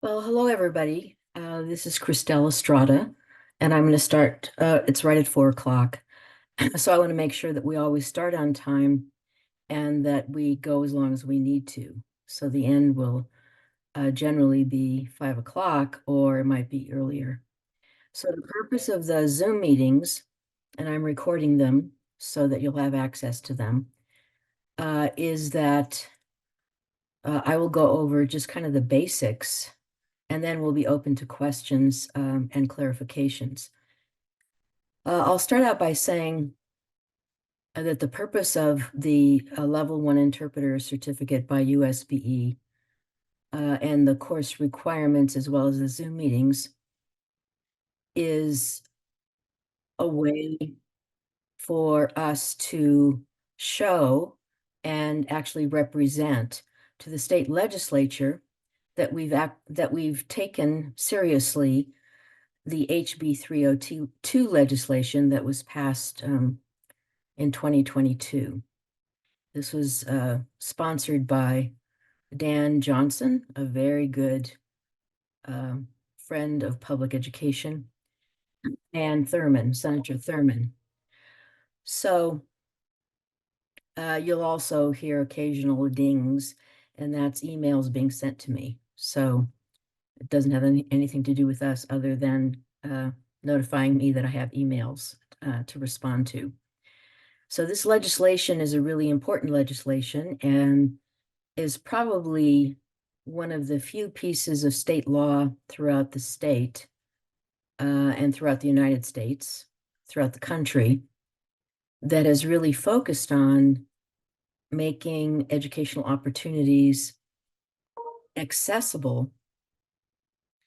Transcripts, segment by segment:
Well, hello, everybody. This is Christelle Estrada, and I'm going to start. It's right at 4 o'clock. So I want to make sure that we always start on time and that we go as long as we need to. So the end will generally be 5 o'clock, or it might be earlier. So the purpose of the Zoom meetings, and I'm recording them so that you'll have access to them, is that I will go over just kind of the basics, and then we'll be open to questions and clarifications. I'll start out by saying that the purpose of the Level 1 Interpreter Certificate by USBE and the course requirements as well as the Zoom meetings is a way for us to show and actually represent to the state legislature that we've taken seriously the HB 302 legislation that was passed in 2022. This was sponsored by Dan Johnson, a very good um, friend of public education, and Senator Thurman. So you'll also hear occasional dings, and that's emails being sent to me. So it doesn't have anything to do with us other than notifying me that I have emails to respond to. So this legislation is a really important legislation and is probably one of the few pieces of state law throughout the state and throughout the United States, throughout the country, that has really focused on making educational opportunities accessible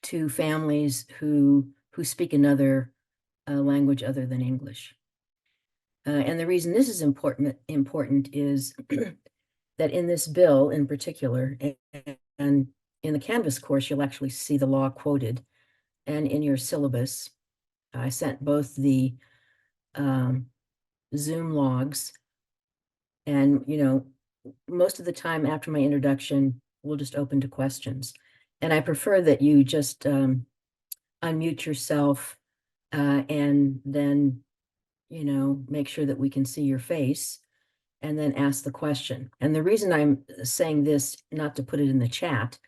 to families who speak another language other than English. And the reason this is important is that in this bill in particular, and in the Canvas course, you'll actually see the law quoted, and in your syllabus, I sent both the um, Zoom logs, and most of the time after my introduction, we'll just open to questions. And I prefer that you just unmute yourself and then make sure that we can see your face and then ask the question. And the reason I'm saying this, not to put it in the chat,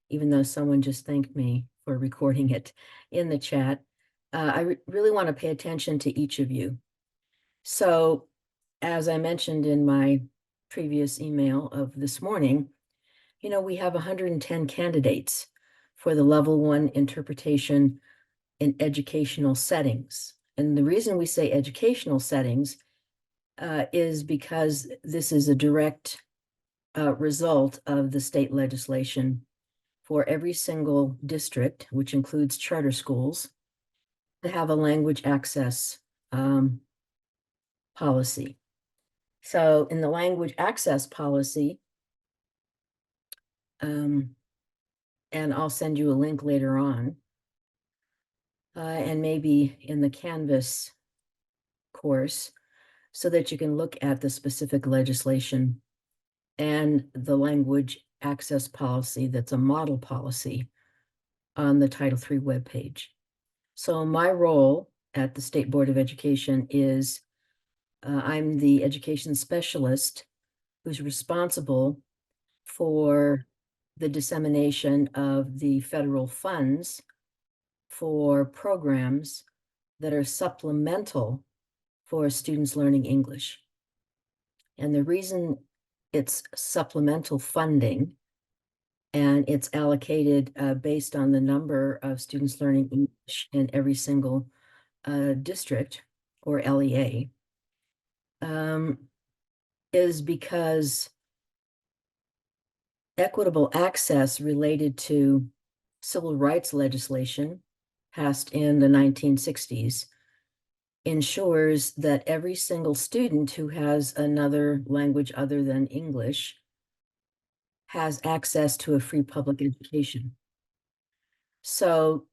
even though someone just thanked me for recording it in the chat, I really want to pay attention to each of you. So, as I mentioned in my previous email of this morning, we have 110 candidates for the Level 1 interpretation in educational settings. And the reason we say educational settings is because this is a direct result of the state legislation for every single district, which includes charter schools, to have a language access policy. So in the language access policy, and I'll send you a link later on, and maybe in the Canvas course, so that you can look at the specific legislation and the language access policy that's a model policy on the Title III webpage. So my role at the State Board of Education is I'm the education specialist who's responsible for the dissemination of the federal funds for programs that are supplemental for students learning English. And the reason it's supplemental funding and it's allocated based on the number of students learning English in every single district or LEA is because equitable access related to civil rights legislation passed in the 1960s ensures that every single student who has another language other than English has access to a free public education. So,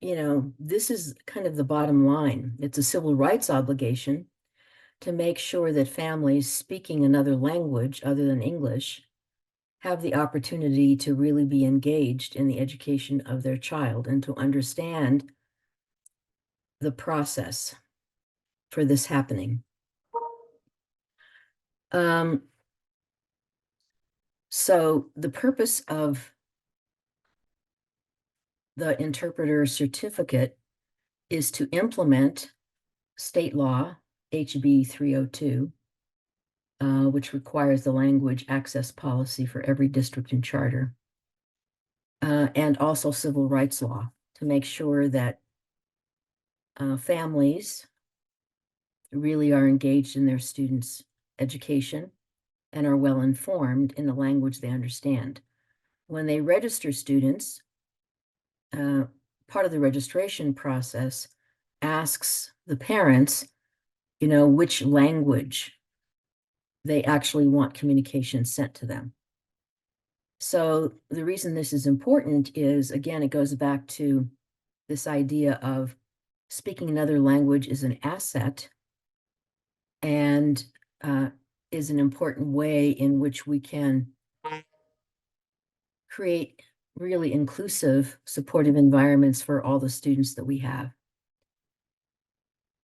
this is kind of the bottom line. It's a civil rights obligation to make sure that families speaking another language other than English have the opportunity to really be engaged in the education of their child and to understand the process for this happening. So the purpose of the interpreter certificate is to implement state law, HB 302, which requires the language access policy for every district and charter, and also civil rights law to make sure that families really are engaged in their students' education and are well informed in the language they understand. When they register students, part of the registration process asks the parents, which language they actually want communication sent to them. So the reason this is important is, again, it goes back to this idea of speaking another language is an asset and is an important way in which we can create really inclusive, supportive environments for all the students that we have.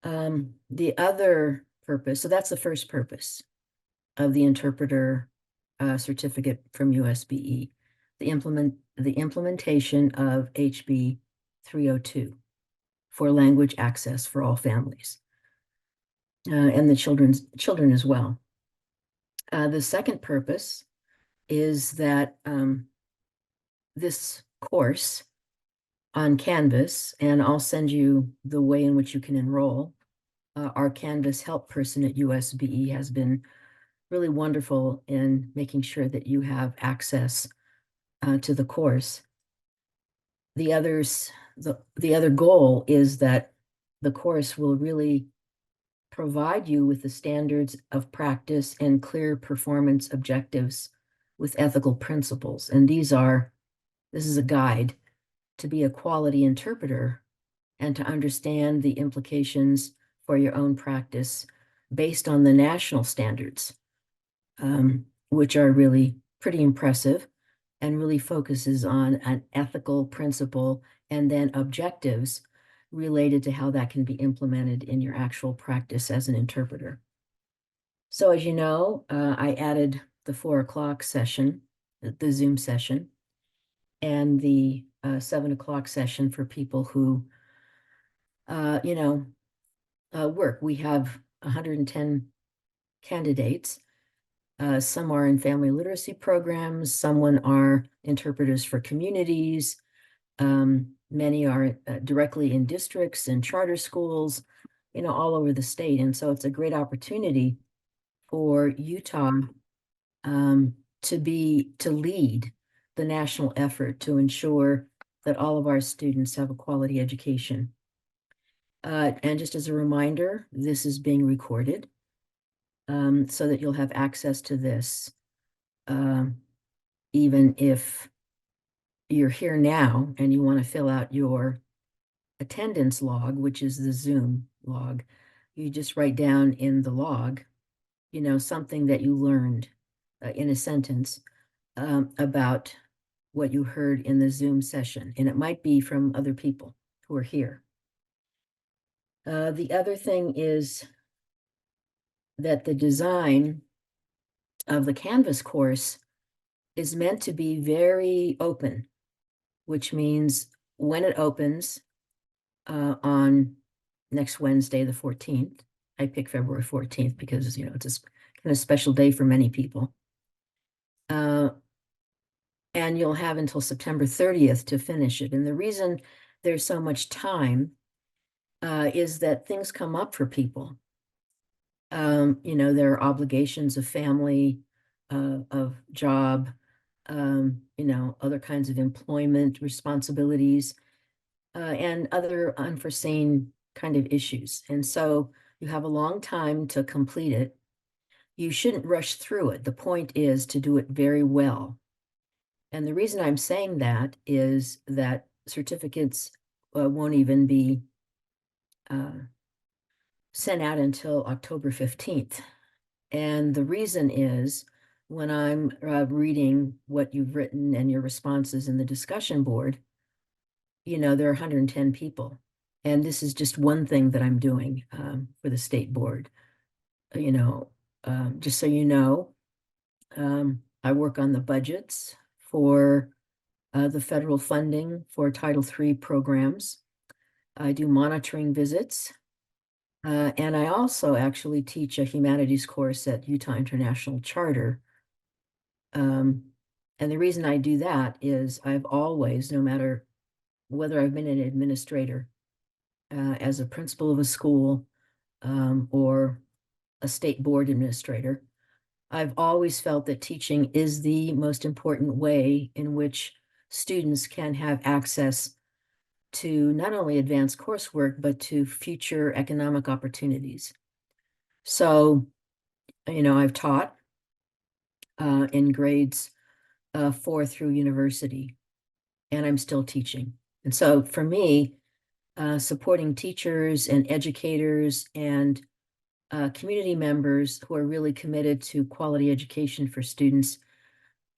The other purpose, so that's the first purpose of the interpreter certificate from USBE, the implementation of HB 302 for language access for all families and the children as well. The second purpose is that this course on Canvas, and I'll send you the way in which you can enroll. Our Canvas help person at USBE has been really wonderful in making sure that you have access to the course. The other goal is that the course will really provide you with the standards of practice and clear performance objectives with ethical principles. And this is a guide to be a quality interpreter and to understand the implications for your own practice based on the national standards, which are really pretty impressive and really focuses on an ethical principle and then objectives related to how that can be implemented in your actual practice as an interpreter. So as you know, I added the 4 o'clock session, the Zoom session, and the 7 o'clock session for people who, work. We have 110 candidates. Some are in family literacy programs, someone are interpreters for communities, many are directly in districts and charter schools, all over the state. And so it's a great opportunity for Utah to lead the national effort to ensure that all of our students have a quality education. And just as a reminder, this is being recorded so that you'll have access to this, even if you're here now and you want to fill out your attendance log, which is the Zoom log. You just write down in the log, something that you learned in a sentence about what you heard in the Zoom session. And it might be from other people who are here. The other thing is that the design of the Canvas course is meant to be very open, which means when it opens on next Wednesday, the 14th, I pick February 14th because, it's a kind of special day for many people. And you'll have until September 30th to finish it. And the reason there's so much time is that things come up for people. There are obligations of family, of job, other kinds of employment responsibilities, and other unforeseen kind of issues. And so you have a long time to complete it. You shouldn't rush through it. The point is to do it very well. And the reason I'm saying that is that certificates won't even be sent out until October 15th. And the reason is when I'm reading what you've written and your responses in the discussion board, there are 110 people. And this is just one thing that I'm doing for the state board. Just so you know, I work on the budgets for the federal funding for Title III programs. I do monitoring visits. And I also actually teach a humanities course at Utah International Charter. And the reason I do that is I've always, no matter whether I've been an administrator, as a principal of a school, or a state board administrator, I've always felt that teaching is the most important way in which students can have access to not only advanced coursework, but to future economic opportunities. So, I've taught in grades 4 through university, and I'm still teaching. And so for me, supporting teachers and educators and community members who are really committed to quality education for students,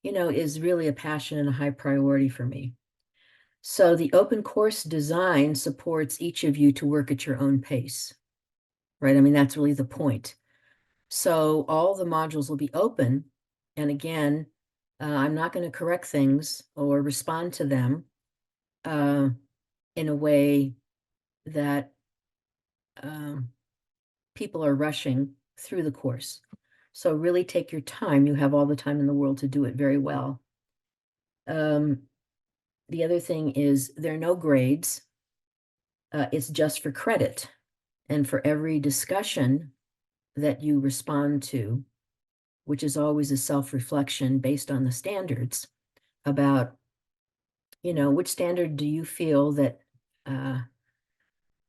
is really a passion and a high priority for me. So the open course design supports each of you to work at your own pace, right? I mean, that's really the point. So all the modules will be open. And again, I'm not going to correct things or respond to them in a way that people are rushing through the course. So really take your time. You have all the time in the world to do it very well. The other thing is there are no grades. It's just for credit. And for every discussion that you respond to, which is always a self-reflection based on the standards about, which standard do you feel that,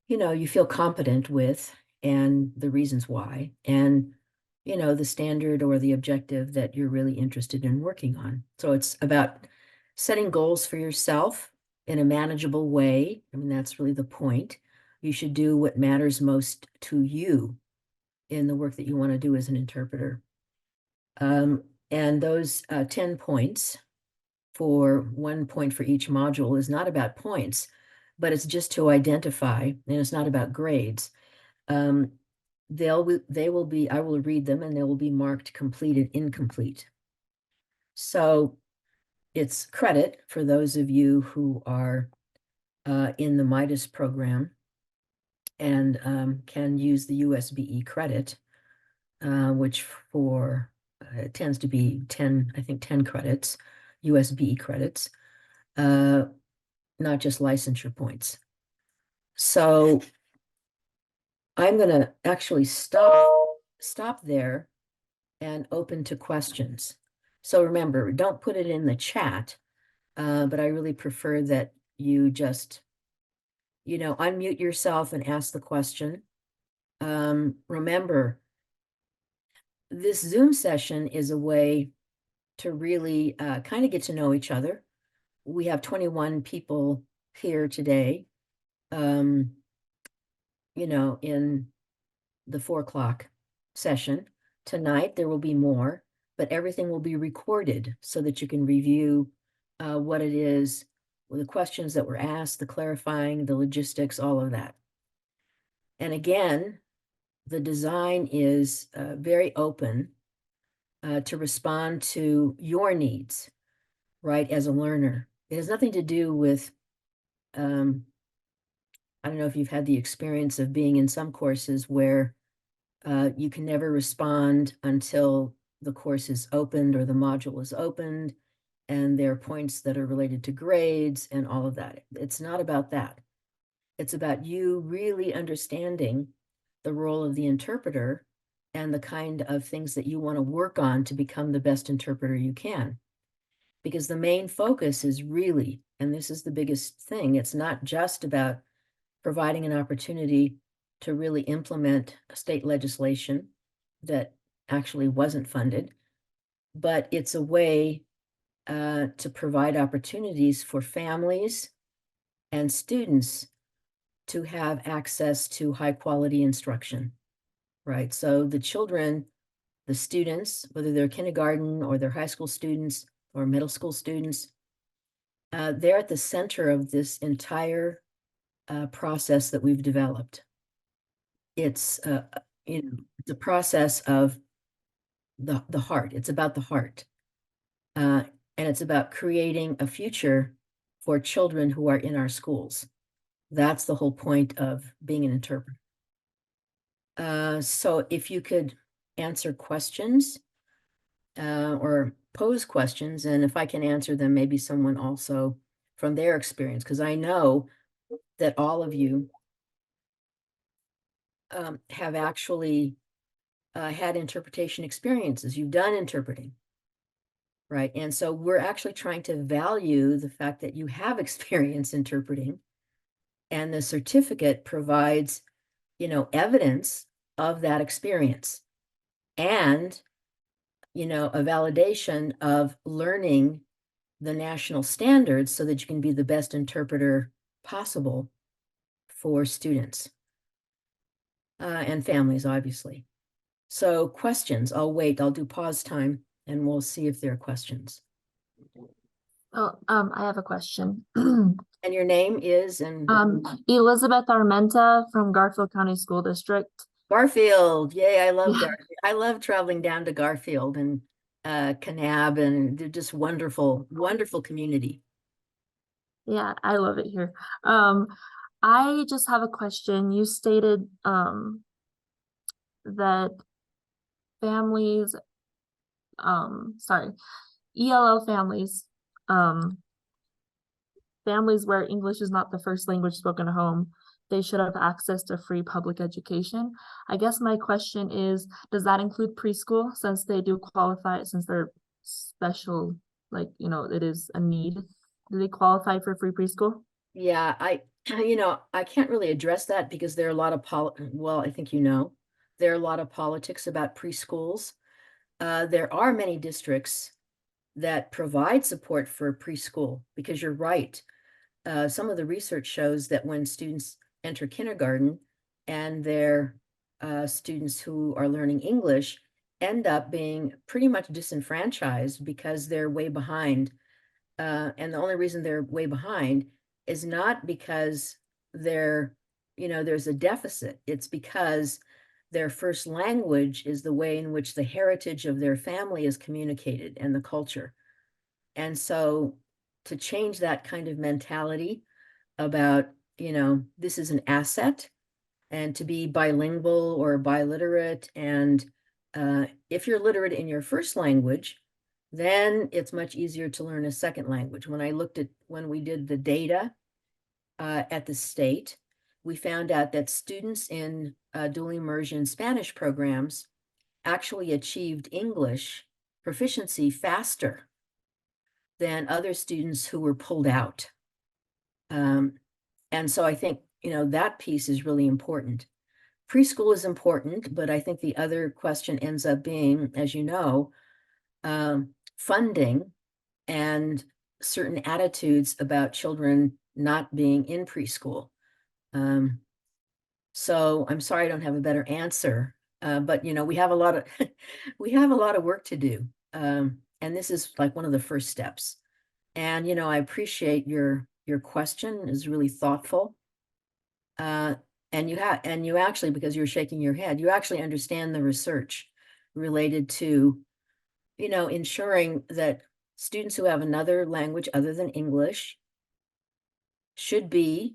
you feel competent with and the reasons why, and, the standard or the objective that you're really interested in working on. So it's about setting goals for yourself in a manageable way. I mean, that's really the point. You should do what matters most to you in the work that you want to do as an interpreter. And those 10 points, for 1 point for each module, is not about points, but it's just to identify, and it's not about grades. They will be, I will read them and they will be marked completed, incomplete. So it's credit for those of you who are in the MIDAS program and can use the USBE credit, which for it tends to be 10, I think 10 credits, USBE credits, not just licensure points. So I'm going to actually stop there and open to questions. So remember, don't put it in the chat, but I really prefer that you just, unmute yourself and ask the question. Remember, this Zoom session is a way to really kind of get to know each other. We have 21 people here today, in the 4 o'clock session. Tonight, there will be more, but everything will be recorded so that you can review what it is, the questions that were asked, the clarifying, the logistics, all of that. And again, the design is very open to respond to your needs, right, as a learner. It has nothing to do with, I don't know if you've had the experience of being in some courses where you can never respond until the course is opened or the module is opened, and there are points that are related to grades and all of that. It's not about that. It's about you really understanding the role of the interpreter and the kind of things that you want to work on to become the best interpreter you can. Because the main focus is really, and this is the biggest thing, it's not just about providing an opportunity to really implement state legislation that actually wasn't funded, but it's a way to provide opportunities for families and students to have access to high quality instruction, right? So the children the students, whether they're kindergarten or they're high school students or middle school students, they're at the center of this entire process that we've developed. It's it's a process of the heart. It's about the heart. And it's about creating a future for children who are in our schools. That's the whole point of being an interpreter. So if you could answer questions or pose questions, and if I can answer them, maybe someone also from their experience, because I know that all of you have actually had interpretation experiences. You've done interpreting, right? And so we're actually trying to value the fact that you have experience interpreting, and the certificate provides, evidence of that experience and, a validation of learning the national standards so that you can be the best interpreter possible for students and families, obviously. So questions, I'll wait, I'll do pause time and we'll see if there are questions. Oh, I have a question. And your name is? Elizabeth Armenta from Garfield County School District. Garfield, yay, I love Garfield. I love traveling down to Garfield and Kanab, and they're just wonderful, wonderful community. Yeah, I love it here. I just have a question. You stated that families, ELL families, families where English is not the first language spoken at home, they should have access to free public education. I guess my question is, does that include preschool, since they do qualify, since they're special, like, it is a need? Do they qualify for free preschool? Yeah, I can't really address that because there are a lot of well, I think there are a lot of politics about preschools. There are many districts that provide support for preschool because you're right. Some of the research shows that when students enter kindergarten and they're students who are learning English end up being pretty much disenfranchised because they're way behind. And the only reason they're way behind is not because there's a deficit. It's because their first language is the way in which the heritage of their family is communicated and the culture. And so to change that kind of mentality about, this is an asset, and to be bilingual or biliterate. And if you're literate in your first language, then it's much easier to learn a second language. When we did the data at the state, we found out that students in dual immersion Spanish programs actually achieved English proficiency faster than other students who were pulled out. And so I think, that piece is really important. Preschool is important, but I think the other question ends up being, as you know, funding and certain attitudes about children not being in preschool. So I'm sorry I don't have a better answer, but we have a lot of we have a lot of work to do, and this is like one of the first steps. And I appreciate your question is really thoughtful. And you actually, because you're shaking your head, you actually understand the research related to, ensuring that students who have another language other than English should be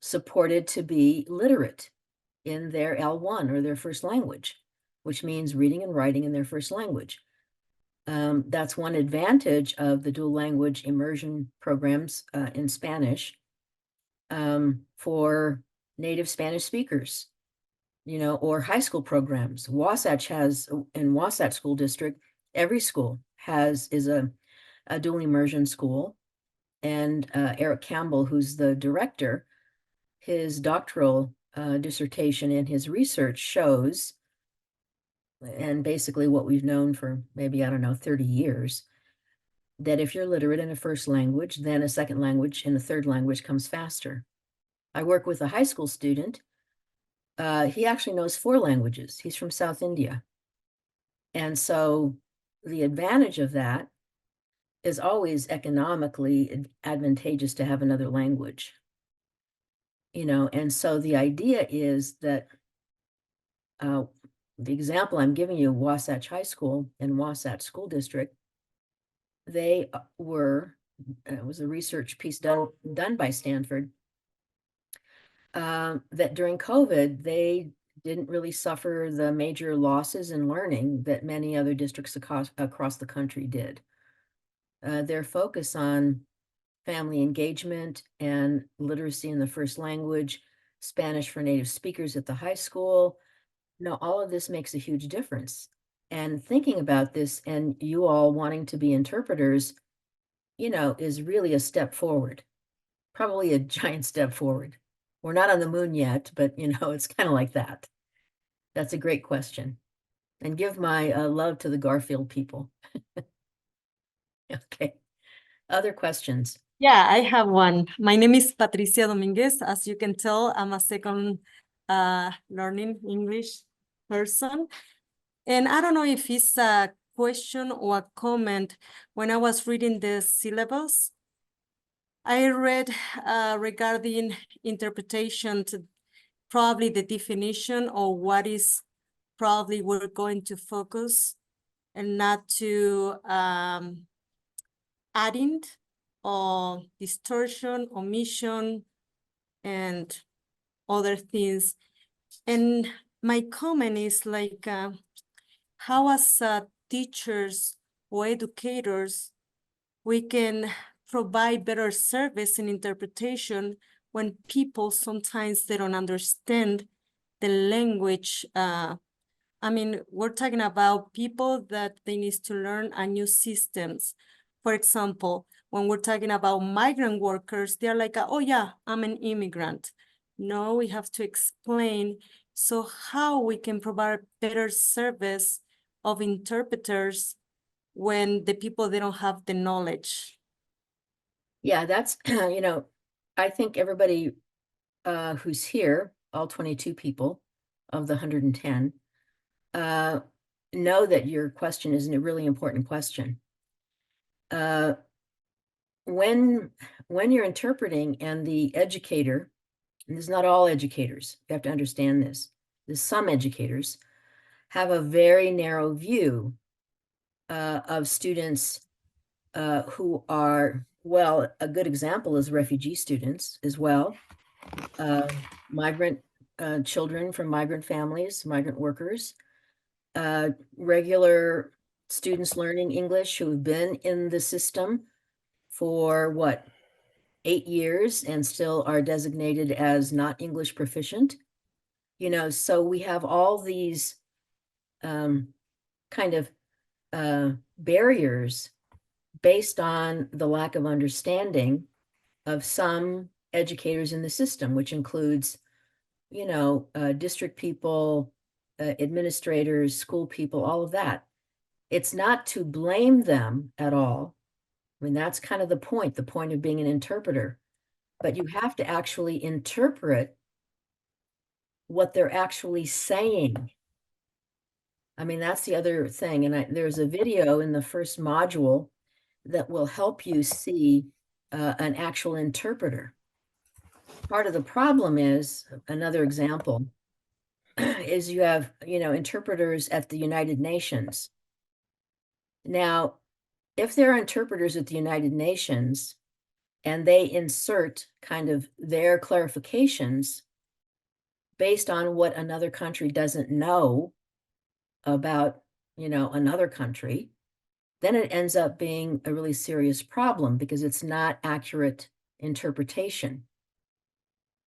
supported to be literate in their L1 or their first language, which means reading and writing in their first language. That's one advantage of the dual language immersion programs in Spanish for native Spanish speakers, or high school programs. Wasatch has, in Wasatch School District, every school is a dual immersion school. And Eric Campbell, who's the director, his doctoral dissertation and his research shows, and basically what we've known for maybe, 30 years, that if you're literate in a first language, then a second language and a third language comes faster. I work with a high school student he actually knows 4 languages. He's from South India. And so the advantage of that is always economically advantageous to have another language. And so the idea is that the example I'm giving you, Wasatch High School and Wasatch School District, they it was a research piece done by Stanford, that during COVID, they didn't really suffer the major losses in learning that many other districts across the country did. Their focus on family engagement and literacy in the first language, Spanish for native speakers at the high school. All of this makes a huge difference. And thinking about this and you all wanting to be interpreters, is really a step forward, probably a giant step forward. We're not on the moon yet, but it's kind of like that. That's a great question. And give my love to the Garfield people. Okay. Other questions? Yeah, I have one. My name is Patricia Dominguez. As you can tell, I'm a second learning English person. And I don't know if it's a question or a comment. When I was reading the syllabus, I read regarding interpretation to probably the definition or what is probably we're going to focus and not to adding or distortion, omission, and other things. And my comment is like, how as teachers or educators, we can provide better service and interpretation when people sometimes they don't understand the language. I mean, we're talking about people that they need to learn a new systems. For example, when we're talking about migrant workers, they're like, oh yeah, I'm an immigrant. No, we have to explain. So how we can provide better service of interpreters when the people, they don't have the knowledge. Yeah, that's, I think everybody who's here, all 22 people of the 110, know that your question is a really important question. When you're interpreting and the educator, and this is not all educators, you have to understand this. There's some educators have a very narrow view of students who are, well, a good example is refugee students as well, migrant children from migrant families, migrant workers, regular students learning English who have been in the system for 8 years and still are designated as not English proficient. So we have all these kind of barriers based on the lack of understanding of some educators in the system, which includes, district people, administrators, school people, all of that. It's not to blame them at all. I mean, that's kind of the point of being an interpreter. But you have to actually interpret what they're actually saying. I mean, that's the other thing. And there's a video in the first module that will help you see an actual interpreter. Part of the problem is, another example, is you have, interpreters at the United Nations. Now, if there are interpreters at the United Nations and they insert kind of their clarifications based on what another country doesn't know about, another country, then it ends up being a really serious problem because it's not accurate interpretation.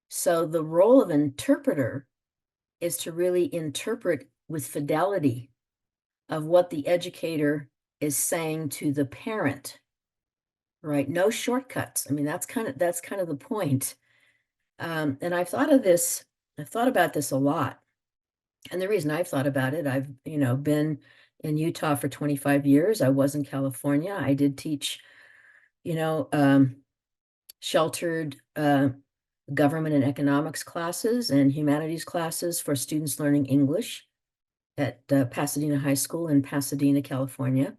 So the role of interpreter is to really interpret with fidelity of what the educator is saying to the parent, right? No shortcuts. I mean, that's kind of the point. And I've thought about this a lot. And the reason I've thought about it, I've, been in Utah for 25 years. I was in California. I did teach, sheltered government and economics classes and humanities classes for students learning English at Pasadena High School in Pasadena, California.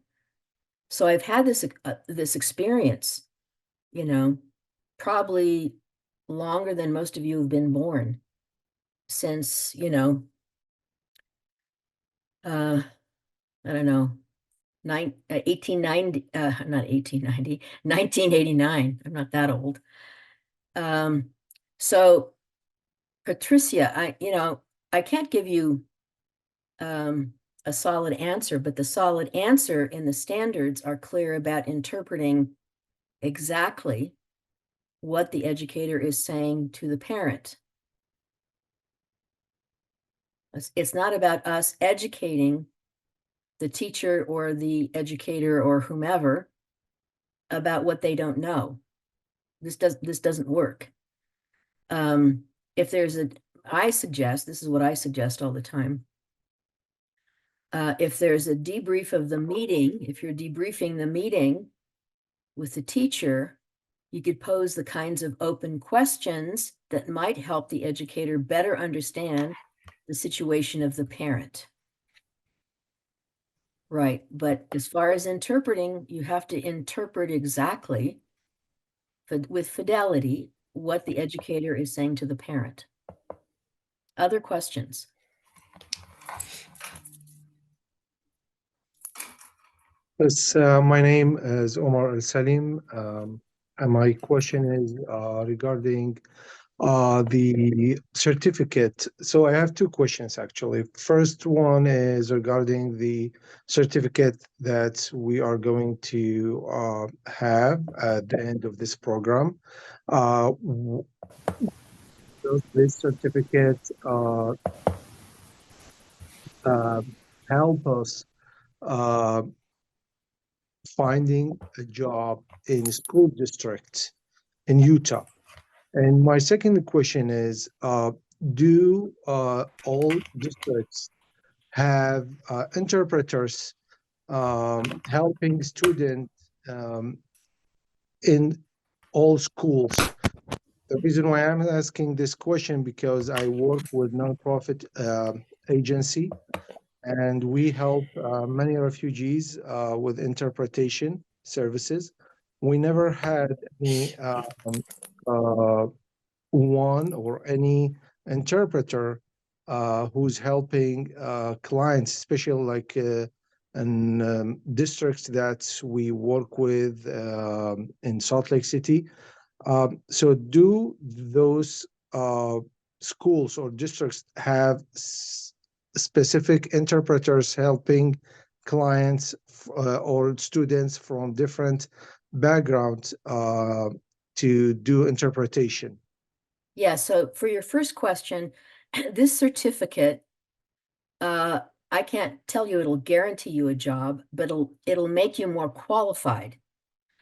So I've had this experience, you know, probably longer than most of you have been born, since, you know, I don't know, 1890, not 1890, 1989. I'm not that old. So Patricia, I can't give you a solid answer, but the solid answer in the standards are clear about interpreting exactly what the educator is saying to the parent. It's not about us educating the teacher or the educator or whomever about what they don't know. This doesn't work. If there's I suggest, this is what I suggest all the time. If there's a debrief of the meeting, if you're debriefing the meeting with the teacher, you could pose the kinds of open questions that might help the educator better understand the situation of the parent. Right, but as far as interpreting, you have to interpret exactly, with fidelity, what the educator is saying to the parent. Other questions? Yes, my name is Omar Al Salim, and my question is regarding the certificate. So I have two questions actually. First one is regarding the certificate that we are going to have at the end of this program. Does this certificate uh, help us uh, finding a job in school districts in Utah? And my second question is, do all districts have interpreters helping students in all schools? The reason why I'm asking this question because I work with nonprofit agency, and we help many refugees with interpretation services. We never had any uh, one or any interpreter who's helping clients, especially like in districts that we work with in Salt Lake City. So do those schools or districts have specific interpreters helping clients or students from different backgrounds to do interpretation? Yeah, so for your first question, this certificate, I can't tell you it'll guarantee you a job, but it'll make you more qualified.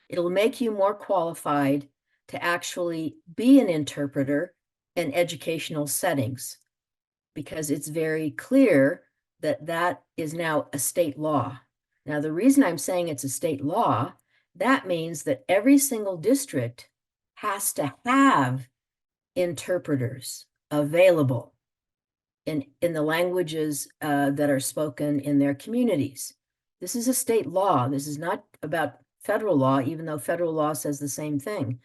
It'll make you more qualified to actually be an interpreter in educational settings, because it's very clear that that is now a state law. Now, the reason I'm saying it's a state law, that means that every single district has to have interpreters available in the languages that are spoken in their communities. This is a state law. This is not about federal law, even though federal law says the same thing.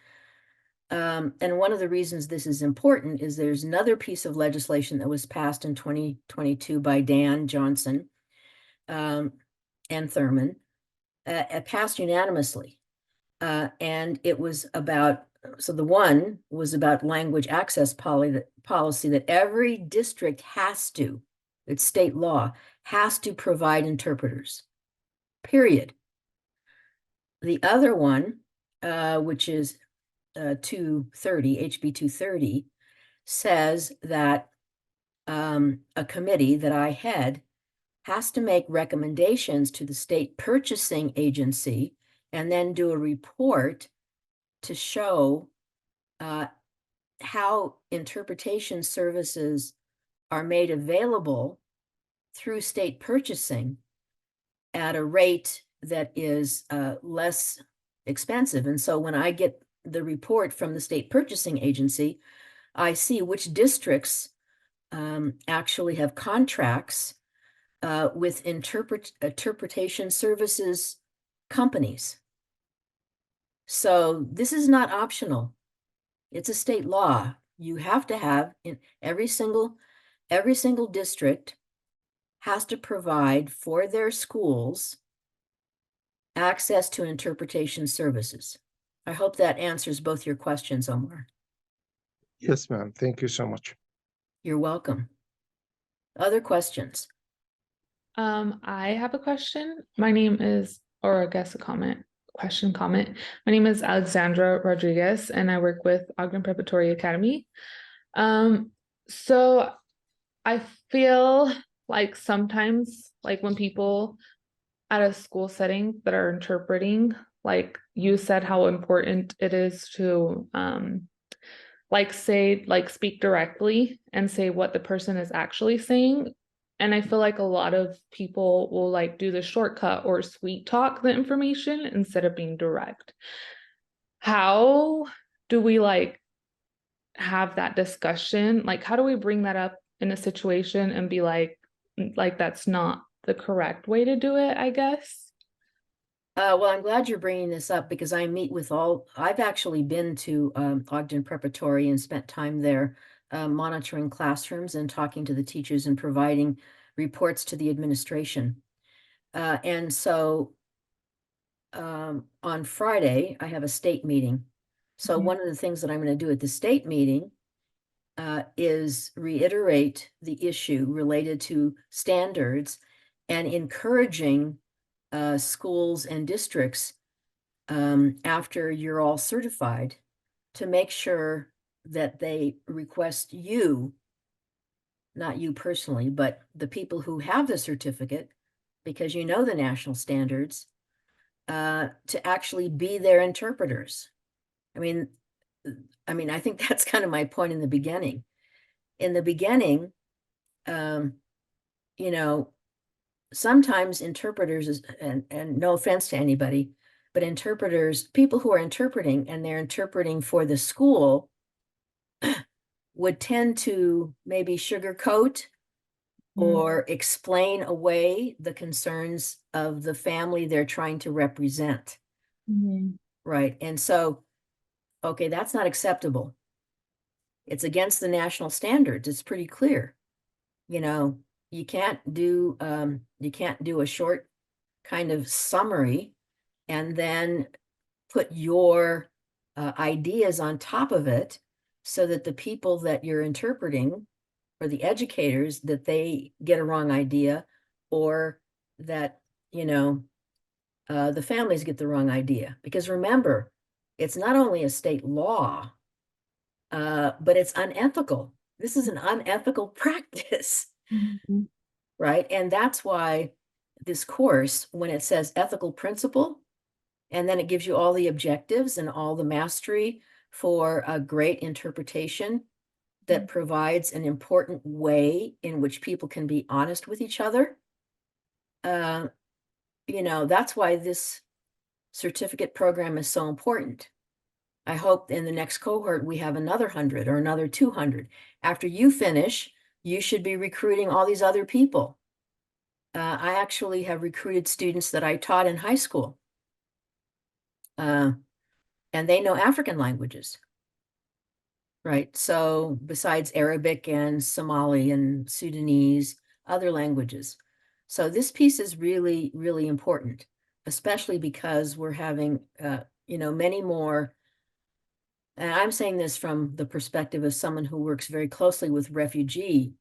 And one of the reasons this is important is there's another piece of legislation that was passed in 2022 by Dan Johnson and Thurman, passed unanimously. And it was about, so the one was about language access policy that every district has to, it's state law, has to provide interpreters, period. The other one, which is 230, HB 230, says that a committee that I head has to make recommendations to the state purchasing agency and then do a report to show how interpretation services are made available through state purchasing at a rate that is less expensive. And so when I get the report from the state purchasing agency, I see which districts actually have contracts with interpretation services companies. So this is not optional. It's a state law. You have to have in every single district has to provide for their schools access to interpretation services. I hope that answers both your questions, Omar. Yes, ma'am. Thank you so much. You're welcome. Other questions? I have a question. My name is, or I guess a comment. My name is Alexandra Rodriguez, and I work with Ogden Preparatory Academy. So I feel like sometimes, like when people at a school setting that are interpreting, like you said, how important it is to speak directly and say what the person is actually saying. And I feel like a lot of people will like do the shortcut or sweet talk the information instead of being direct. How do we like have that discussion? Like, how do we bring that up in a situation and be like that's not the correct way to do it, I guess? Well, I'm glad you're bringing this up because I meet with I've actually been to Ogden Preparatory and spent time there monitoring classrooms and talking to the teachers and providing reports to the administration. And so on Friday, I have a state meeting. So Mhm. one of the things that I'm going to do at the state meeting is reiterate the issue related to standards and encouraging schools and districts after you're all certified to make sure that they request you, not you personally, but the people who have the certificate, because you know the national standards, to actually be their interpreters. I mean, I think that's kind of my point in the beginning. In the beginning, you know, sometimes interpreters and no offense to anybody, but interpreters, people who are interpreting and they're interpreting for the school would tend to maybe sugarcoat or explain away the concerns of the family they're trying to represent. Mhm. Right. And so, okay, that's not acceptable. It's against the national standards. It's pretty clear. You know, you can't do a short kind of summary and then put your ideas on top of it so that the people that you're interpreting or the educators that they get a wrong idea or that, you know, the families get the wrong idea. Because remember, it's not only a state law, but it's unethical. This is an unethical practice, Mhm. right? And that's why this course, when it says ethical principle, and then it gives you all the objectives and all the mastery for a great interpretation that provides an important way in which people can be honest with each other. You know, that's why this certificate program is so important. I hope in the next cohort we have another 100 or another 200. After you finish, you should be recruiting all these other people. I actually have recruited students that I taught in high school. And they know African languages, right? So besides Arabic and Somali and Sudanese, other languages. So this piece is really, really important, especially because we're having, you know, many more. And I'm saying this from the perspective of someone who works very closely with refugee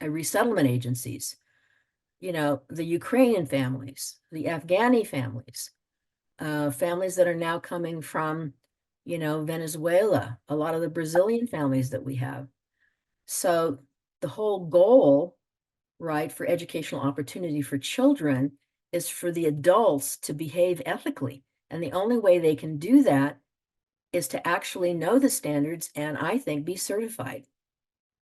resettlement agencies. You know, the Ukrainian families, the Afghani families, families that are now coming from, you know, Venezuela, a lot of the Brazilian families that we have. So the whole goal, right, for educational opportunity for children is for the adults to behave ethically. And the only way they can do that is to actually know the standards and I think be certified.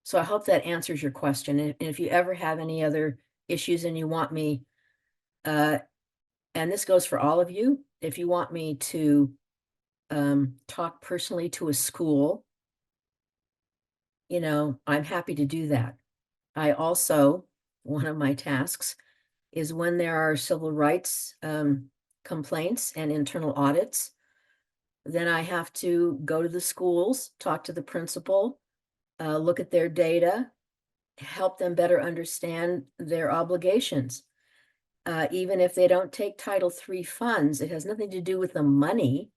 So I hope that answers your question. And if you ever have any other issues and you want me, and this goes for all of you, if you want me to talk personally to a school I'm happy to do that. I also, one of my tasks is when there are civil rights complaints and internal audits, then I have to go to the schools, talk to the principal, look at their data, help them better understand their obligations. Even if they don't take Title III funds, it has nothing to do with the money.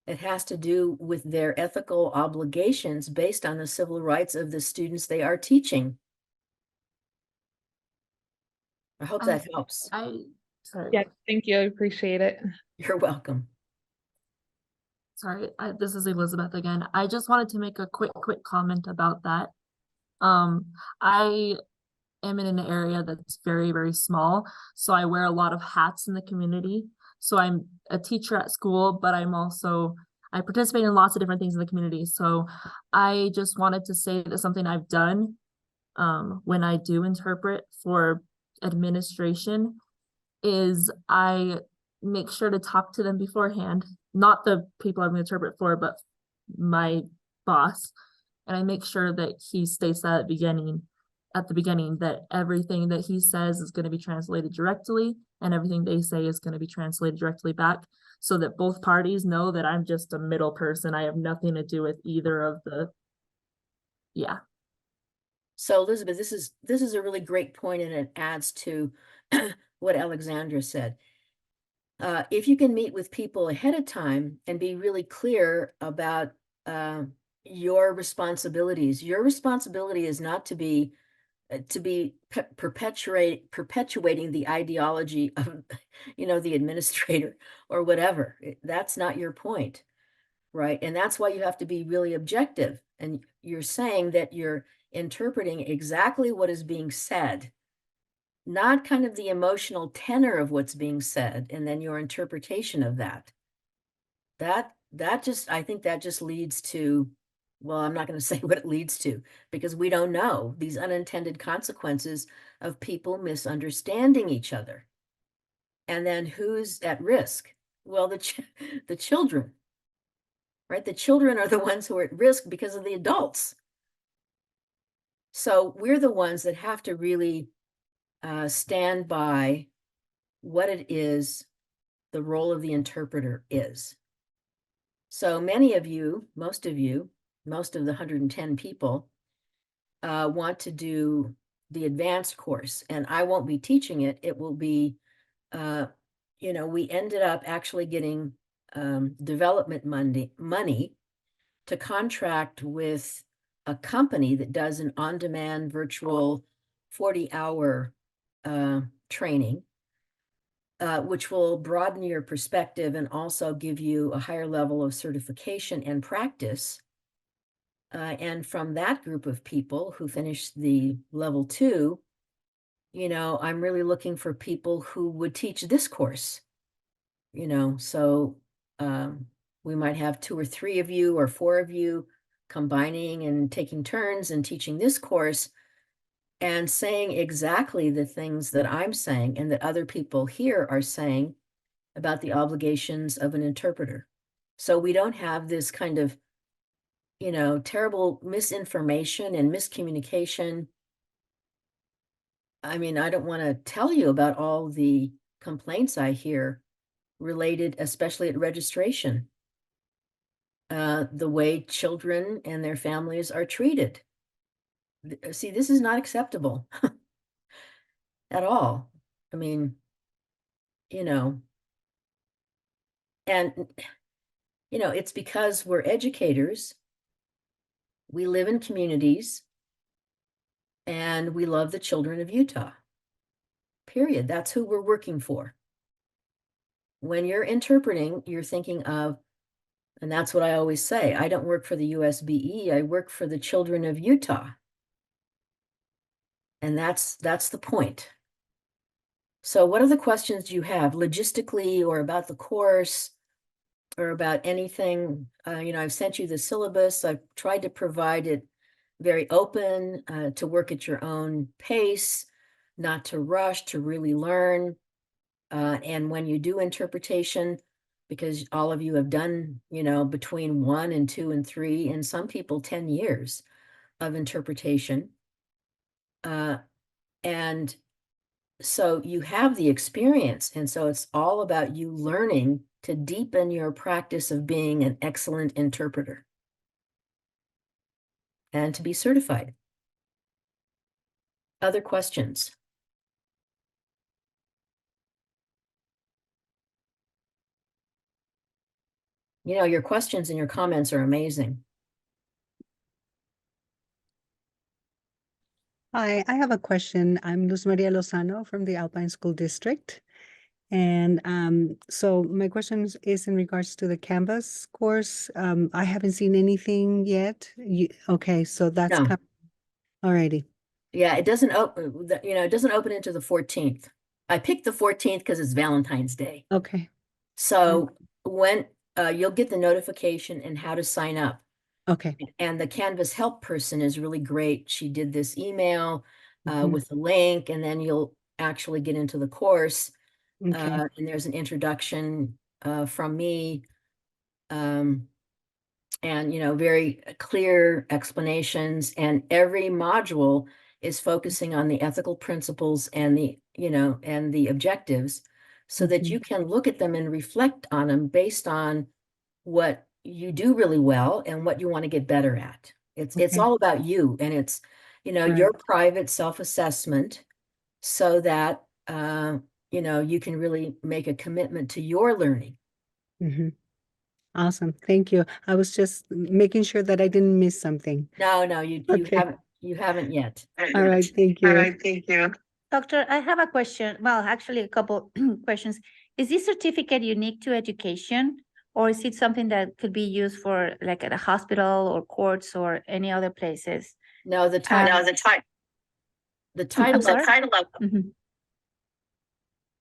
It has to do with their ethical obligations based on the civil rights of the students they are teaching. I hope I- that helps. Sorry. Yes, thank you. I appreciate it. You're welcome. Sorry, this is Elizabeth again. I just wanted to make a quick comment about that. I am in an area that's very, very small, so I wear a lot of hats in the community. So I'm a teacher at school, but I participate in lots of different things in the community. So I just wanted to say that something I've done when I do interpret for administration is I make sure to talk to them beforehand, not the people I'm going to interpret for, but my boss. And I make sure that he states that at the beginning, that everything that he says is going to be translated directly and everything they say is going to be translated directly back, so that both parties know that I'm just a middle person. I have nothing to do with either of the, yeah. So Elizabeth, this is a really great point, and it adds to what Alexandra said. If you can meet with people ahead of time and be really clear about your responsibilities, your responsibility is not to be perpetuating the ideology of the administrator or whatever. That's not your point, right? And that's why you have to be really objective. And you're saying that you're interpreting exactly what is being said, not kind of the emotional tenor of what's being said, and then your interpretation of that. I think that just leads to, well, I'm not going to say what it leads to, because we don't know these unintended consequences of people misunderstanding each other. And then who's at risk? Well, the children, right? The children are the ones who are at risk because of the adults. So we're the ones that have to really stand by what it is the role of the interpreter is. So many of you, most of the 110 people want to do the advanced course, and I won't be teaching it. It will be, we ended up actually getting development money to contract with a company that does an on-demand virtual 40-hour training, which will broaden your perspective and also give you a higher level of certification and practice. And from that group of people who finished the level 2, I'm really looking for people who would teach this course, so we might have 2 or 3 of you or 4 of you combining and taking turns and teaching this course and saying exactly the things that I'm saying and that other people here are saying about the obligations of an interpreter. So we don't have this kind of, terrible misinformation and miscommunication. I mean, I don't want to tell you about all the complaints I hear related, especially at registration, the way children and their families are treated. See, this is not acceptable at all. I mean, and, it's because we're educators, we live in communities, and we love the children of Utah. Period. That's who we're working for. When you're interpreting, you're thinking of, and that's what I always say, I don't work for the USBE, I work for the children of Utah. And that's the point. So what other questions do you have logistically or about the course or about anything? I've sent you the syllabus. I've tried to provide it very open, to work at your own pace, not to rush, to really learn. And when you do interpretation, because all of you have done, between 1 and 2 and 3, and some people 10 years. of interpretation. And so you have the experience, and so it's all about you learning to deepen your practice of being an excellent interpreter and to be certified. Other questions? You know, your questions and your comments are amazing. Hi, I have a question. I'm Luz Maria Lozano from the Alpine School District. And so my question is in regards to the Canvas course. I haven't seen anything yet. Okay, so that's No. coming. Alrighty. Yeah, it doesn't open, you know, it doesn't open until the 14th. I picked the 14th because it's Valentine's Day. Okay, So when you'll get the notification and how to sign up. okay. And the Canvas help person is really great. She did this email Mhm. with the link, and then you'll actually get into the course. Okay, And there's an introduction from me. And, you know, very clear explanations, and every module is focusing on the ethical principles and the, you know, and the objectives, so that Mhm. you can look at them and reflect on them based on what you do really well and what you want to get better at. It's Okay. all about you, and it's, you know, Right. your private self-assessment, so that you know, you can really make a commitment to your learning. Mhm. Awesome. Thank you. I was just making sure that I didn't miss something. No, you Okay. you haven't yet. All right, thank you. thank you. Doctor, I have a question. Well, actually, a couple questions. Is this certificate unique to education, or is it something that could be used for like at a hospital or courts or any other places? No, the title, the the title, sorry? of Mhm.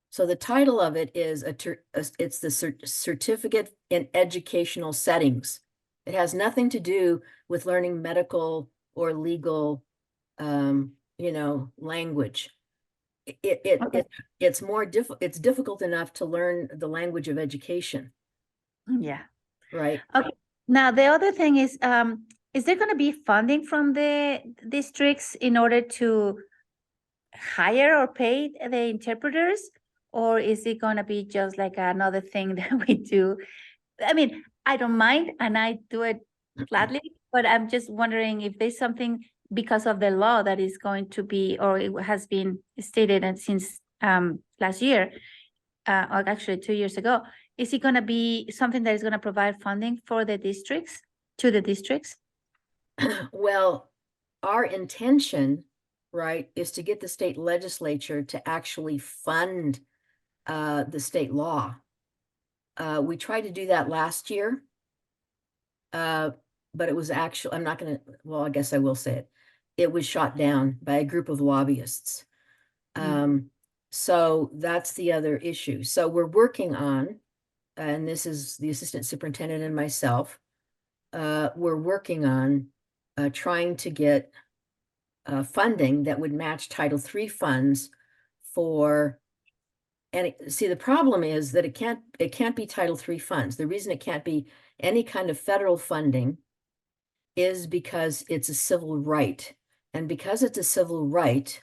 so the title of it is it's the certificate in educational settings. It has nothing to do with learning medical or legal, you know, language. Okay. It's more it's difficult enough to learn the language of education, Yeah. right? Okay. Now, the other thing is there going to be funding from the districts in order to hire or pay the interpreters? Or is it going to be just like another thing that we do? I mean, I don't mind and I do it gladly, but I'm just wondering if there's something because of the law that is going to be, or it has been stated and since last year, or actually 2 years ago, is it going to be something that is going to provide funding for the districts, to the districts? Well, our intention, right, is to get the state legislature to actually fund the state law. We tried to do that last year. But it was actually, I'm not gonna, well, I guess I will say it. It was shot down by a group of lobbyists. So that's the other issue. So we're working on, and this is the assistant superintendent and myself, we're working on trying to get funding that would match Title III funds for, and see, the problem is that it can't be Title III funds. The reason it can't be any kind of federal funding is because it's a civil right. And because it's a civil right,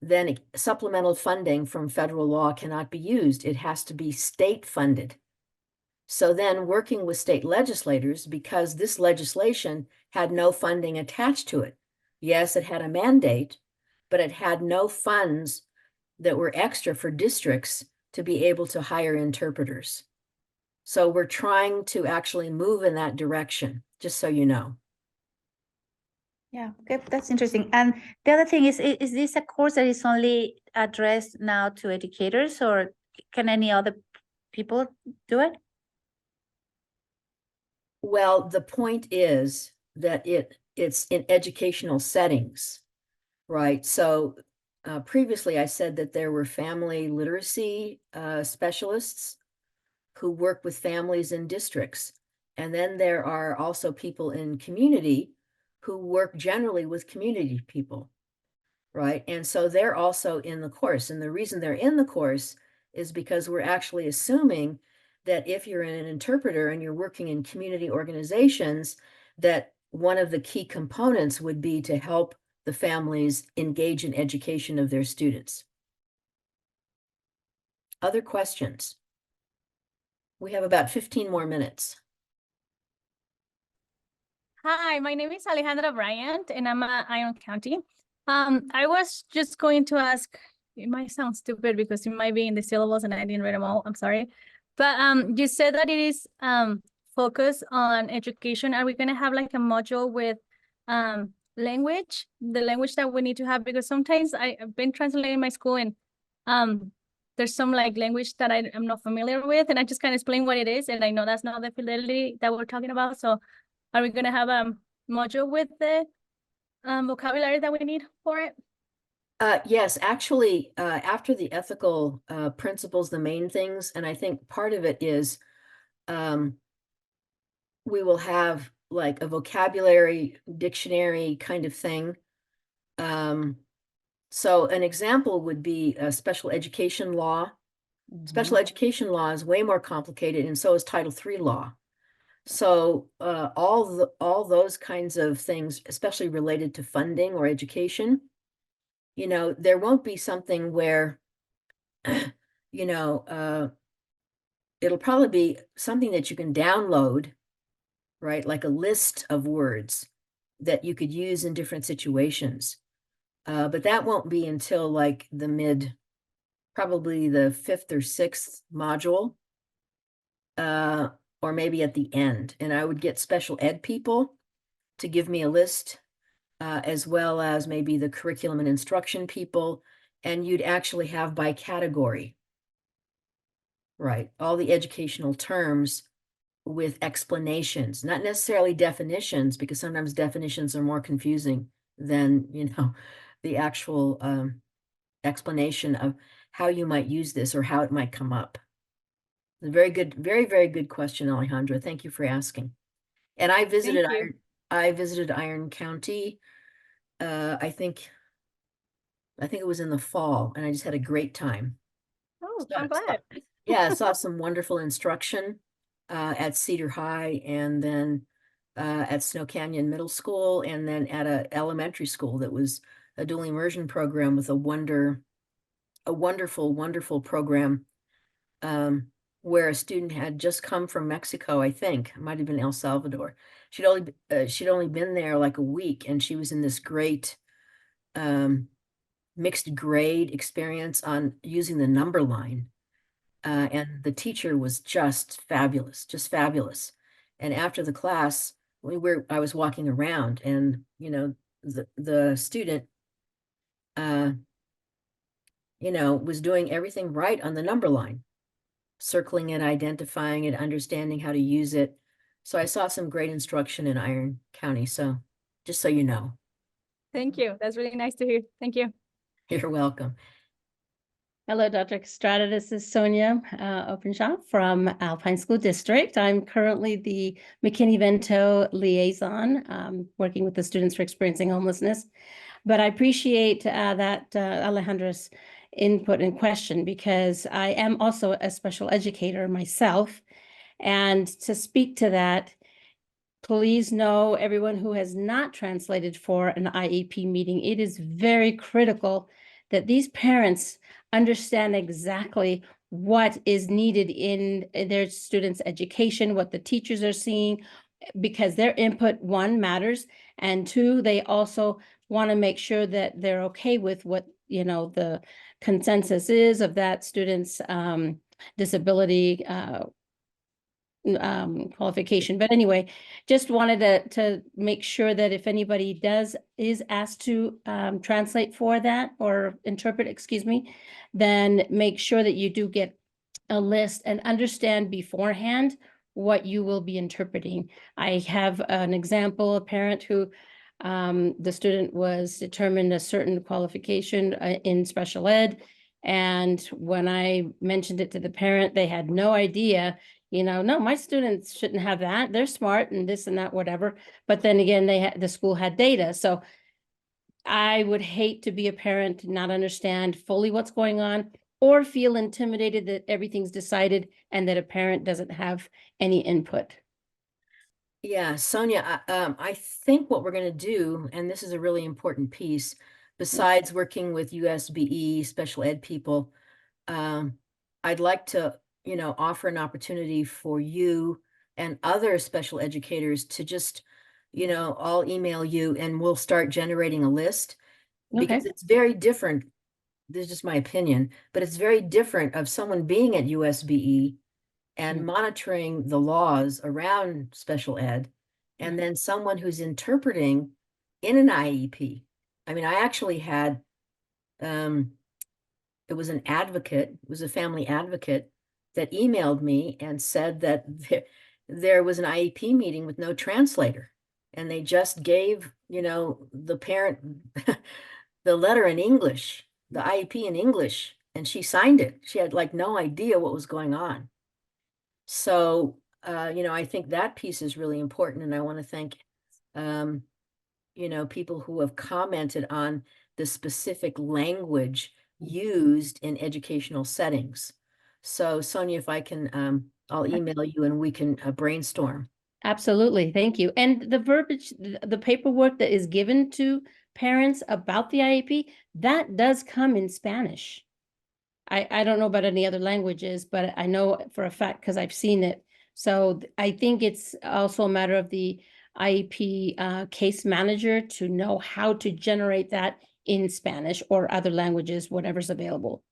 then supplemental funding from federal law cannot be used. It has to be state funded. So then working with state legislators, because this legislation had no funding attached to it. Yes, it had a mandate, but it had no funds that were extra for districts to be able to hire interpreters. So we're trying to actually move in that direction, just so you know. Yeah, okay, that's interesting. And the other thing is this a course that is only addressed now to educators, or can any other people do it? Well, the point is that it's in educational settings, right? So previously I said that there were family literacy specialists who work with families in districts. And then there are also people in community who work generally with community people, right? And so they're also in the course. And the reason they're in the course is because we're actually assuming that if you're an interpreter and you're working in community organizations, that one of the key components would be to help the families engage in education of their students. Other questions? We have about 15 more minutes. Hi, my name is Alejandra Bryant, and I'm at Iron County. I was just going to ask, it might sound stupid because it might be in the syllables and I didn't read them all, I'm sorry. But you said that it is focused on education. Are we gonna have like a module with language, the language that we need to have? Because sometimes I've been translating my school and there's some like language that I'm not familiar with, and I just kind of explain what it is, and I know that's not the fidelity that we're talking about. So are we gonna have a module with the vocabulary that we need for it? Yes, actually, after the ethical principles, the main things, and I think part of it is we will have like a vocabulary dictionary kind of thing. So an example would be a special education law. Special education law is way more complicated, and so is Title III law. So all those kinds of things, especially related to funding or education, you know, there won't be something where, you know, it'll probably be something that you can download, right? Like a list of words that you could use in different situations. But that won't be until like probably the 5th or 6th module, or maybe at the end. And I would get special ed people to give me a list, as well as maybe the curriculum and instruction people, and you'd actually have by category, right? All the educational terms with explanations, not necessarily definitions, because sometimes definitions are more confusing than, you know, the actual explanation of how you might use this or how it might come up. A very good, very, very good question, Alejandra. Thank you for asking. And I visited you. I visited Iron County. I think it was in the fall, and I just had a great time. Oh, So- I'm glad. Yeah, I saw some wonderful instruction at Cedar High, and then at Snow Canyon Middle School, and then at a elementary school that was a dual immersion program with a wonderful, wonderful program, where a student had just come from Mexico, I think. It might have been El Salvador. She'd only been there like a week, and she was in this great mixed grade experience on using the number line. And the teacher was just fabulous, just fabulous. And after the class, I was walking around, and you know, the student you know, was doing everything right on the number line, circling it, identifying it, understanding how to use it. So I saw some great instruction in Iron County. So just so you know, Thank you. That's really nice to hear. Thank you. you're welcome. Hello, Dr. Estrada. This is Sonia Openshaw from Alpine School District. I'm currently the McKinney-Vento liaison, working with the students for experiencing homelessness. But I appreciate that Alejandra's input and question, because I am also a special educator myself. And to speak to that, please know, everyone who has not translated for an IEP meeting, it is very critical that these parents understand exactly what is needed in their students' education, what the teachers are seeing, because their input, one, matters, and two, they also want to make sure that they're okay with what, you know, the consensus is of that student's disability qualification. But anyway, just wanted to make sure that if anybody is asked to translate for that or interpret, excuse me, then make sure that you do get a list and understand beforehand what you will be interpreting. I have an example, a parent who the student was determined a certain qualification in special ed. And when I mentioned it to the parent, they had no idea, you know, no, my students shouldn't have that. They're smart and this and that, whatever. But then again, the school had data. So I would hate to be a parent, not understand fully what's going on, or feel intimidated that everything's decided and that a parent doesn't have any input. Yeah, Sonia, I think what we're going to do, and this is a really important piece, besides working with USBE special ed people, I'd like to, offer an opportunity for you and other special educators to just, I'll email you and we'll start generating a list because Okay. it's very different. This is just my opinion, but it's very different of someone being at USBE and Mm. monitoring the laws around special ed, and then someone who's interpreting in an IEP. I mean, I actually had, it was an advocate, it was a family advocate that emailed me and said that there was an IEP meeting with no translator. And they just gave, the parent the letter in English, the IEP in English, and she signed it. She had like no idea what was going on. So, I think that piece is really important, and I want to thank, people who have commented on the specific language used in educational settings. So Sonia, if I can, I'll email you and we can brainstorm. Absolutely. Thank you. And the verbiage, the paperwork that is given to parents about the IEP, that does come in Spanish. I don't know about any other languages, but I know for a fact because I've seen it. So I think it's also a matter of the IEP case manager to know how to generate that in Spanish or other languages, whatever's available.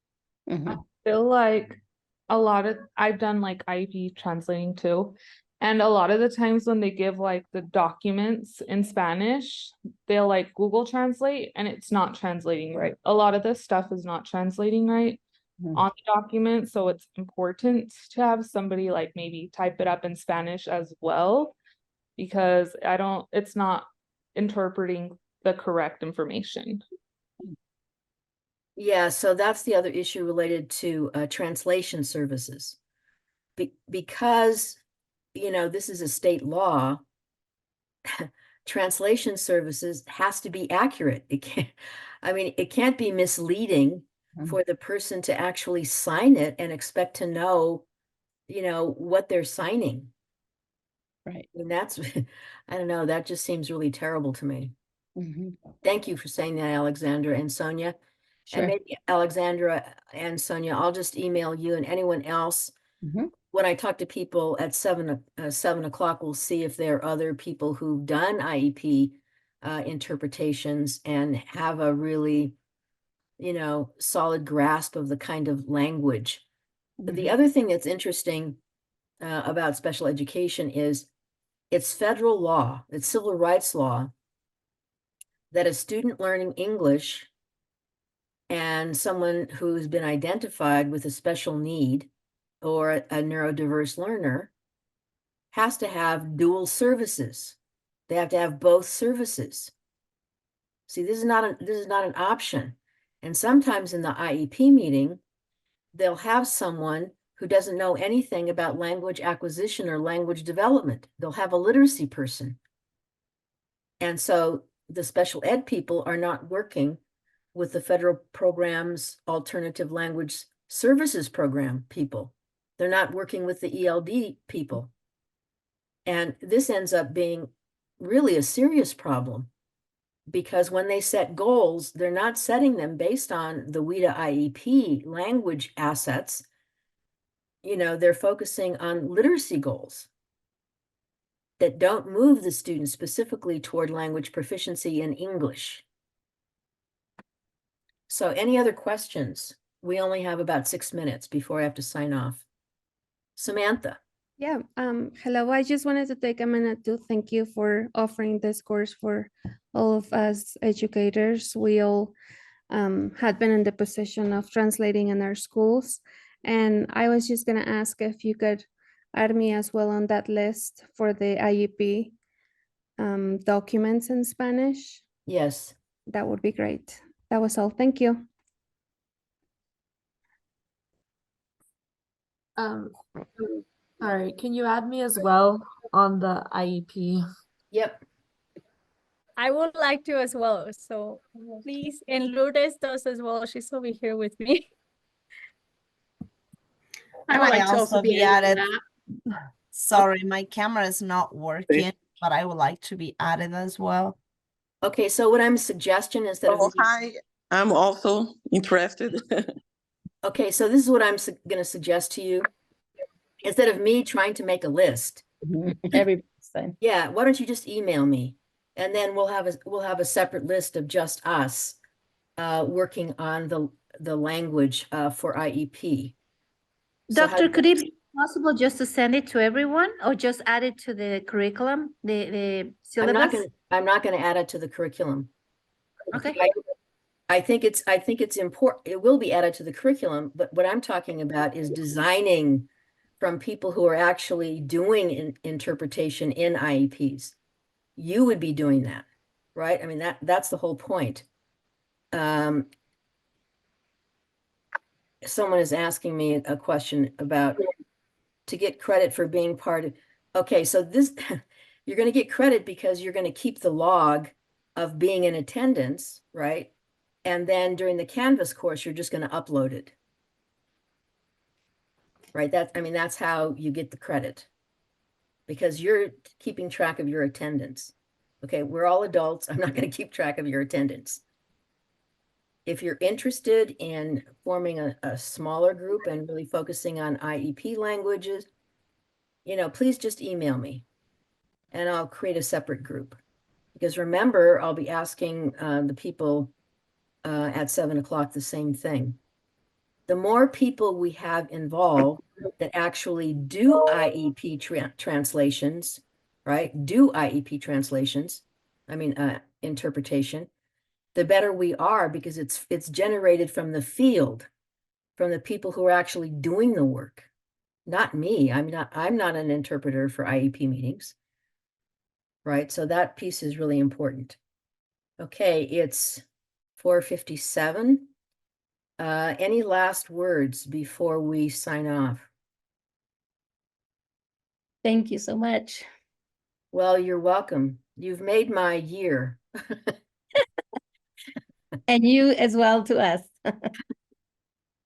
Mhm. Feel like I've done like IEP translating too. And a lot of the times when they give like the documents in Spanish, they'll like Google Translate and it's not translating right. A lot of this stuff is not translating right Mhm. on the document. So it's important to have somebody like maybe type it up in Spanish as well, because it's not interpreting the correct information. Yeah, so that's the other issue related to translation services. Because, this is a state law, translation services has to be accurate. It can't be misleading for the person to actually sign it and expect to know, what they're signing. Right. And that's, I don't know, that just seems really terrible to me. Mhm. Thank you for saying that, Alexandra and Sonia. And Sure. maybe Alexandra and Sonia, I'll just email you and anyone else. Mhm. When I talk to people at 7 o'clock, we'll see if there are other people who've done IEP interpretations and have a really, solid grasp of the kind of language. The Mhm. other thing that's interesting about special education is it's federal law, it's civil rights law, that a student learning English and someone who's been identified with a special need or a neurodiverse learner has to have dual services. They have to have both services. See, this is not an option. And sometimes in the IEP meeting, they'll have someone who doesn't know anything about language acquisition or language development. They'll have a literacy person. And so the special ed people are not working with the federal program's alternative language services program people. They're not working with the ELD people. And this ends up being really a serious problem because when they set goals, they're not setting them based on the WIDA IEP language assets. They're focusing on literacy goals that don't move the student specifically toward language proficiency in English. So any other questions? We only have about 6 minutes before I have to sign off. Samantha. Yeah, hello. I just wanted to take a minute to thank you for offering this course for all of us educators. We all had been in the position of translating in our schools. And I was just gonna ask if you could add me as well on that list for the IEP documents in Spanish. Yes. That would be great. That was all. Thank you. All right, can you add me as well on the IEP? Yep. I would like to as well. So please, and Lourdes does as well. She's over here with me. I would like to also be added. Sorry, my camera is not working, but I would like to be added as well. Okay, so what I'm suggesting is that. Oh, hi, I'm also interested. Okay, so this is what I'm going to suggest to you. Instead of me trying to make a list, Everybody's saying. yeah, why don't you just email me? And then we'll have a separate list of just us working on the language for IEP. So Doctor, could it be possible just to send it to everyone or just add it to the curriculum, the syllabus? I'm not gonna add it to the curriculum. Okay. I think it's important. It will be added to the curriculum, but what I'm talking about is designing from people who are actually doing interpretation in IEPs. You would be doing that, right? I mean, that's the whole point. Someone is asking me a question about to get credit for being part of. Okay, so this you're going to get credit because you're going to keep the log of being in attendance, right? And then during the Canvas course, you're just going to upload it. Right? That's how you get the credit. Because you're keeping track of your attendance. Okay, we're all adults. I'm not going to keep track of your attendance. If you're interested in forming a smaller group and really focusing on IEP languages, please just email me and I'll create a separate group. Because remember, I'll be asking the people at 7 o'clock the same thing. The more people we have involved that actually do IEP translations, right? Do IEP translations, interpretation, the better we are because it's generated from the field, from the people who are actually doing the work. Not me. I'm not an interpreter for IEP meetings. Right? So that piece is really important. Okay, it's 4:57. Any last words before we sign off? Thank you so much. Well, you're welcome. You've made my year. And you as well to us.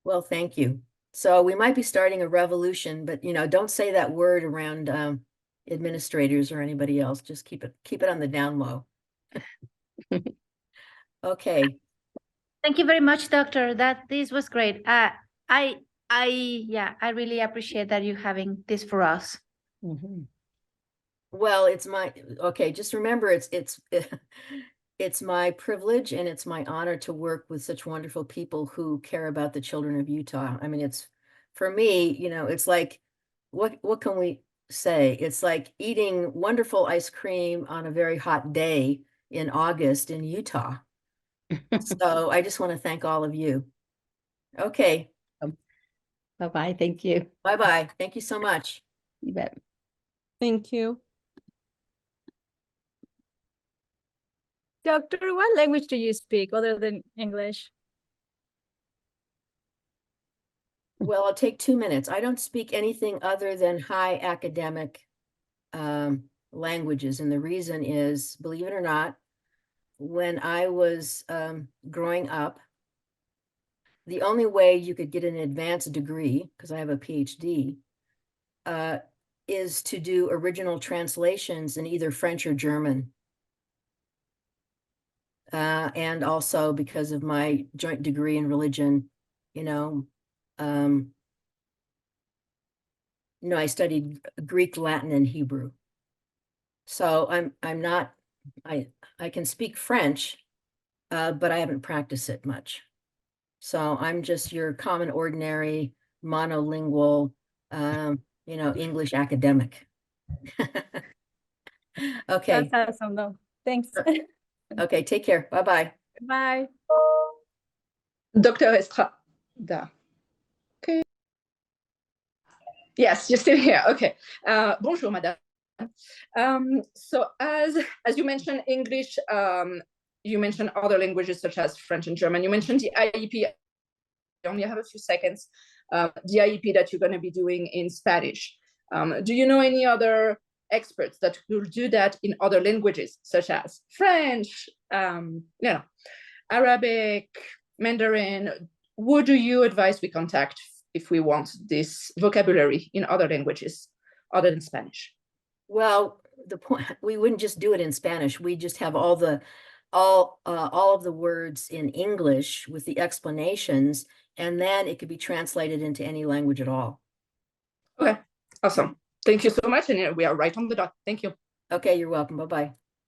Well, thank you. So we might be starting a revolution, but don't say that word around administrators or anybody else. Just keep it on the down low. Okay. Thank you very much, Doctor. This was great. I really appreciate that you having this for us. Mhm. Well, just remember it's my privilege and it's my honor to work with such wonderful people who care about the children of Utah. It's for me, it's like, what can we say? It's like eating wonderful ice cream on a very hot day in August in Utah. So I just want to thank all of you. Okay. Bye-bye. Thank you. Bye-bye. Thank you so much. You bet. Thank you. Doctor, what language do you speak other than English? Well, I'll take 2 minutes. I don't speak anything other than high academic languages. And the reason is, believe it or not, when I was growing up, the only way you could get an advanced degree, because I have a PhD, is to do original translations in either French or German. And also because of my joint degree in religion, I studied Greek, Latin, and Hebrew. So I can speak French, but I haven't practiced it much. So I'm just your common, ordinary, monolingual, English academic. Okay. That's awesome, though. Thanks. Okay, take care. Bye-bye. Bye. Dr. Estrada. Okay. Yes, you're still here. Okay. Bonjour, madame. So as you mentioned English, you mentioned other languages such as French and German. You mentioned the IEP. I only have a few seconds. The IEP that you're going to be doing in Spanish. Do you know any other experts that will do that in other languages such as French, Arabic, Mandarin? Who do you advise we contact if we want this vocabulary in other languages? other than Spanish? Well, the point, we wouldn't just do it in Spanish. We just have all of the words in English with the explanations, and then it could be translated into any language at all. Okay, awesome. Thank you so much. And we are right on the dot. Thank you. Okay, you're welcome. Bye-bye.